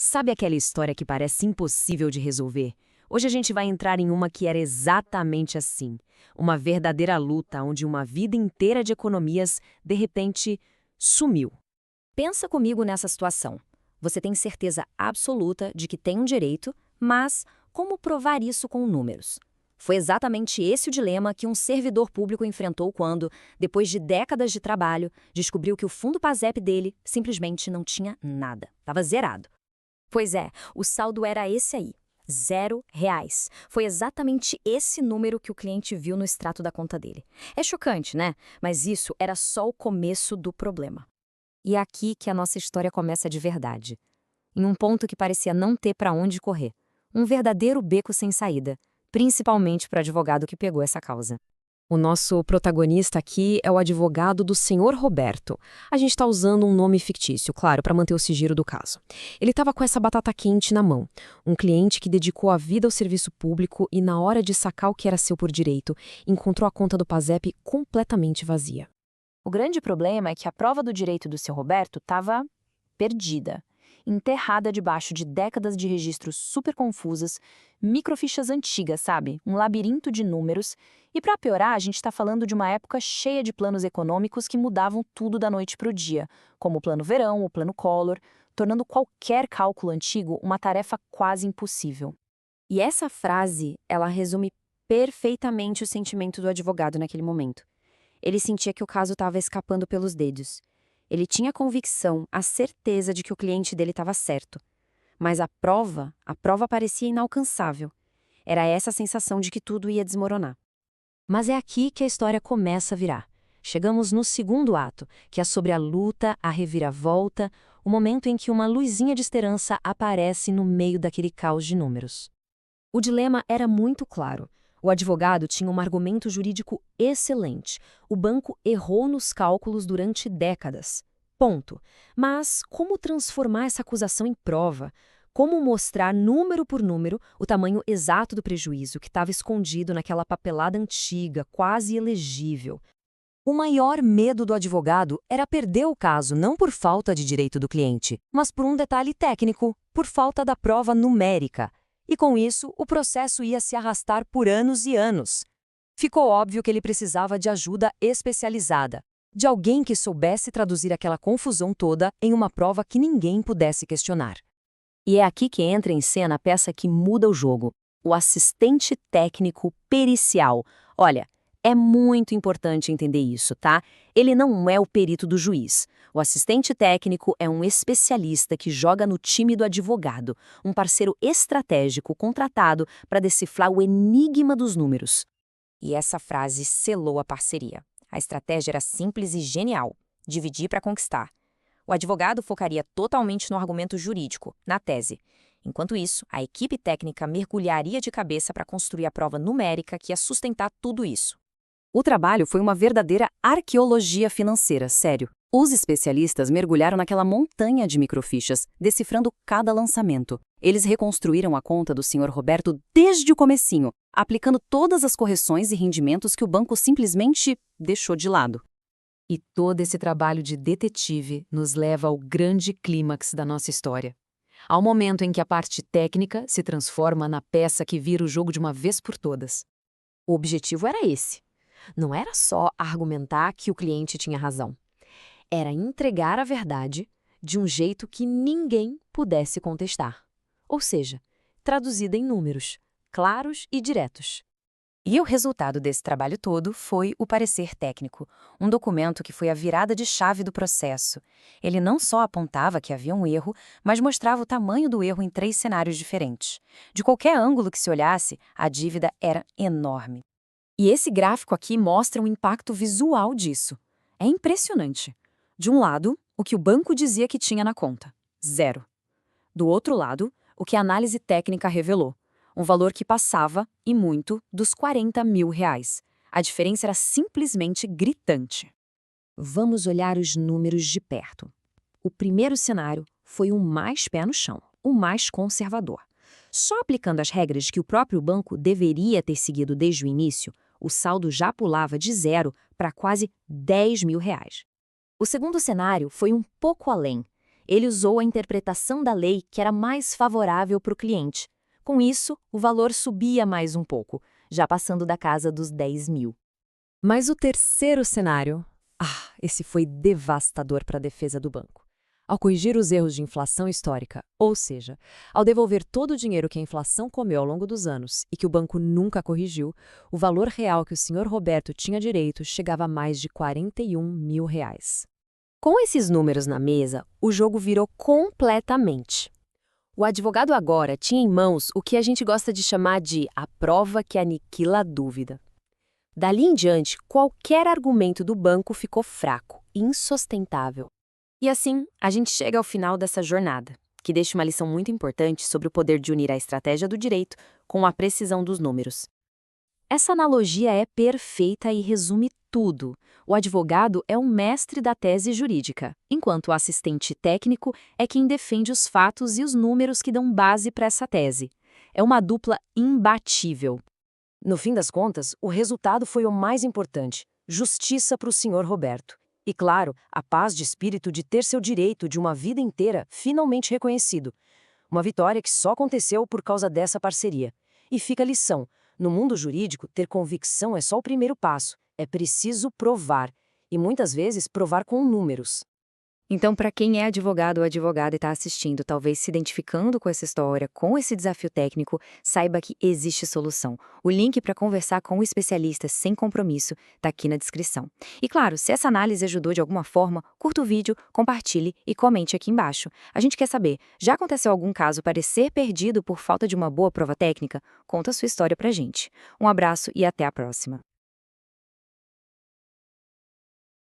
Sabe aquela história que parece impossível de resolver? Hoje a gente vai entrar em uma que era exatamente assim. Uma verdadeira luta onde uma vida inteira de economias, de repente, sumiu. Pensa comigo nessa situação. Você tem certeza absoluta de que tem um direito, mas como provar isso com números? Foi exatamente esse o dilema que um servidor público enfrentou quando, depois de décadas de trabalho, descobriu que o fundo PASEP dele simplesmente não tinha nada. Estava zerado. Pois é, o saldo era esse aí, R$ 0. Foi exatamente esse número que o cliente viu no extrato da conta dele. É chocante, né? Mas isso era só o começo do problema. E é aqui que a nossa história começa de verdade. Em um ponto que parecia não ter para onde correr. Um verdadeiro beco sem saída, principalmente para o advogado que pegou essa causa. O nosso protagonista aqui é o advogado do senhor Roberto. A gente está usando um nome fictício, claro, para manter o sigilo do caso. Ele estava com essa batata quente na mão. Um cliente que dedicou a vida ao serviço público e, na hora de sacar o que era seu por direito, encontrou a conta do PASEP completamente vazia. O grande problema é que a prova do direito do seu Roberto estava perdida, enterrada debaixo de décadas de registros super confusas, microfichas antigas, sabe? Um labirinto de números. E para piorar, a gente está falando de uma época cheia de planos econômicos que mudavam tudo da noite para o dia, como o Plano Verão, o Plano Collor, tornando qualquer cálculo antigo uma tarefa quase impossível. E essa frase, ela resume perfeitamente o sentimento do advogado naquele momento. Ele sentia que o caso estava escapando pelos dedos. Ele tinha a convicção, a certeza de que o cliente dele estava certo. Mas a prova parecia inalcançável. Era essa a sensação de que tudo ia desmoronar. Mas é aqui que a história começa a virar. Chegamos no segundo ato, que é sobre a luta, a reviravolta, o momento em que uma luzinha de esperança aparece no meio daquele caos de números. O dilema era muito claro. O advogado tinha um argumento jurídico excelente. O banco errou nos cálculos durante décadas. Ponto. Mas como transformar essa acusação em prova? Como mostrar, número por número, o tamanho exato do prejuízo que estava escondido naquela papelada antiga, quase ilegível? O maior medo do advogado era perder o caso não por falta de direito do cliente, mas por um detalhe técnico, por falta da prova numérica. E com isso, o processo ia se arrastar por anos e anos. Ficou óbvio que ele precisava de ajuda especializada, de alguém que soubesse traduzir aquela confusão toda em uma prova que ninguém pudesse questionar. E é aqui que entra em cena a peça que muda o jogo, o assistente técnico pericial. Olha, é muito importante entender isso, tá? Ele não é o perito do juiz. O assistente técnico é um especialista que joga no time do advogado, um parceiro estratégico contratado para decifrar o enigma dos números. E essa frase selou a parceria. A estratégia era simples e genial: dividir para conquistar. O advogado focaria totalmente no argumento jurídico, na tese. Enquanto isso, a equipe técnica mergulharia de cabeça para construir a prova numérica que ia sustentar tudo isso. O trabalho foi uma verdadeira arqueologia financeira, sério. Os especialistas mergulharam naquela montanha de microfichas, decifrando cada lançamento. Eles reconstruíram a conta do senhor Roberto desde o comecinho, aplicando todas as correções e rendimentos que o banco simplesmente deixou de lado. E todo esse trabalho de detetive nos leva ao grande clímax da nossa história. Ao momento em que a parte técnica se transforma na peça que vira o jogo de uma vez por todas. O objetivo era esse. Não era só argumentar que o cliente tinha razão. Era entregar a verdade de um jeito que ninguém pudesse contestar. Ou seja, traduzida em números, claros e diretos. E o resultado desse trabalho todo foi o parecer técnico, um documento que foi a virada de chave do processo. Ele não só apontava que havia um erro, mas mostrava o tamanho do erro em 3 cenários diferentes. De qualquer ângulo que se olhasse, a dívida era enorme. E esse gráfico aqui mostra o impacto visual disso. É impressionante. De um lado, o que o banco dizia que tinha na conta, 0. Do outro lado, o que a análise técnica revelou, um valor que passava, e muito, dos R$ 40 mil. A diferença era simplesmente gritante. Vamos olhar os números de perto. O primeiro cenário foi o mais pé no chão, o mais conservador. Só aplicando as regras que o próprio banco deveria ter seguido desde o início, o saldo já pulava de 0 para quase R$ 10 mil. O segundo cenário foi um pouco além. Ele usou a interpretação da lei que era mais favorável para o cliente. Com isso, o valor subia mais um pouco, já passando da casa dos 10 mil. Mas o terceiro cenário, esse foi devastador para a defesa do banco. Ao corrigir os erros de inflação histórica, ou seja, ao devolver todo o dinheiro que a inflação comeu ao longo dos anos e que o banco nunca corrigiu, o valor real que o Sr. Roberto tinha direito chegava a mais de R$ 41 mil. Com esses números na mesa, o jogo virou completamente. O advogado agora tinha em mãos o que a gente gosta de chamar de a prova que aniquila a dúvida. Dali em diante, qualquer argumento do banco ficou fraco, insustentável. E assim, a gente chega ao final dessa jornada, que deixa uma lição muito importante sobre o poder de unir a estratégia do direito com a precisão dos números. Essa analogia é perfeita e resume tudo. O advogado é um mestre da tese jurídica, enquanto o assistente técnico é quem defende os fatos e os números que dão base para essa tese. É uma dupla imbatível. No fim das contas, o resultado foi o mais importante: justiça para o Sr. Roberto. E, claro, a paz de espírito de ter seu direito de uma vida inteira finalmente reconhecido. Uma vitória que só aconteceu por causa dessa parceria. E fica a lição: no mundo jurídico, ter convicção é só o primeiro passo. É preciso provar. E muitas vezes provar com números. Então, para quem é advogado ou advogada e está assistindo, talvez se identificando com essa história, com esse desafio técnico, saiba que existe solução. O link para conversar com o especialista sem compromisso está aqui na descrição. E claro, se essa análise ajudou de alguma forma, curta o vídeo, compartilhe e comente aqui embaixo. A gente quer saber, já aconteceu algum caso parecer perdido por falta de uma boa prova técnica? Conta a sua história pra gente. Um abraço e até a próxima.